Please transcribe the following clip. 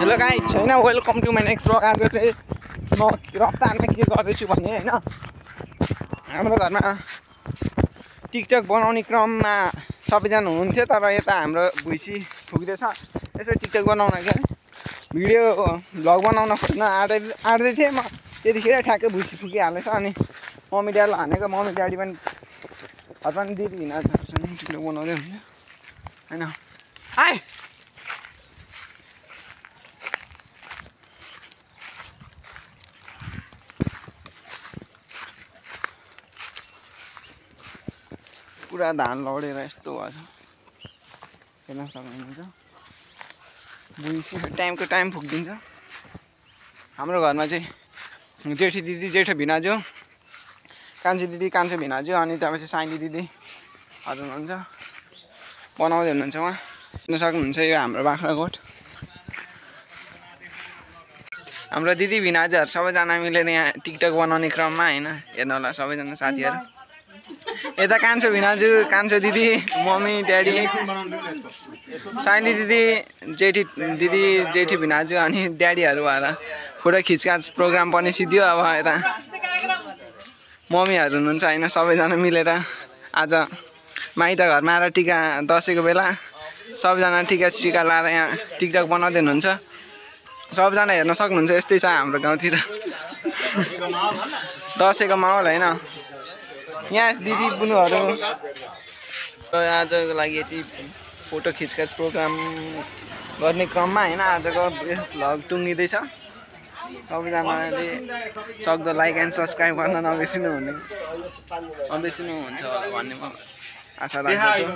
Hello guys होइन welcome to my next blog. आज चाहिँ म रफ्तारमा के गर्दैछु भने होइन हाम्रो घरमा टिकटक बनाउने क्रममा सबैजना हुनुहुन्थ्यो, तर यता हाम्रो भुइँसी फुक्दैछ। यसो टिकटक बनाउन क्या भिडियो भ्लग बनाउन खोज्न आँट्दै थिएँ म, त्यतिखेर ठ्याक्कै भुइँसी फुकिहालेछ। अनि मम्मी ड्याडीलाई हानेको, मम्मी ड्याडी पनि हस्बेन्ड दिदी हिँड्नु टिकटक बनाउँदै हुन्थ्यो होइन। आए पुरा धान लडेर यस्तो भएछ, हेर्न सक्नुहुन्छ। भुइँसी टाइमको टाइम फुकिदिन्छ। हाम्रो घरमा चाहिँ जेठी दिदी जेठो भिनाज्यू, कान्छी दिदी कान्छो भिनाज्यू, अनि त्यहाँपछि साइनी दिदीहरू हुनुहुन्छ, बनाउँदै हुनुहुन्छ। उहाँ हेर्न सक्नुहुन्छ, यो हाम्रो बाख्राकोट। हाम्रो दिदी भिनाजुहरू सबैजना मिलेर यहाँ टिकटक बनाउने क्रममा होइन, हेर्नु होला सबैजना साथीहरू। यता कान्छो भिनाजु, कान्छो दिदी, मम्मी ड्याडी, साइली दिदी, जेठी दिदी जेठी भिनाजु अनि ड्याडीहरू भएर फोटो खिचकाच प्रोग्राम पनि सिद्धियो। अब यता मम्मीहरू हुनुहुन्छ होइन, सबैजना मिलेर आज माइत घरमा आएर टिका दसैँको बेला सबैजना टिका लाएर यहाँ टिकटक बनाउँदै हुनुहुन्छ। सबैजना हेर्न सक्नुहुन्छ, यस्तै छ हाम्रो गाउँतिर दसैँको माहौल होइन। यहाँ दिदी बुनुहरू आजको लागि यति फोटो खिचकाच प्रोग्राम गर्ने क्रममा होइन आजको भ्लग टुङ्गिँदैछ। सबैजनाले सक्दो लाइक एन्ड सब्सक्राइब गर्न नबिर्सिनु हुन्छ भन्ने म आशा राख्छु।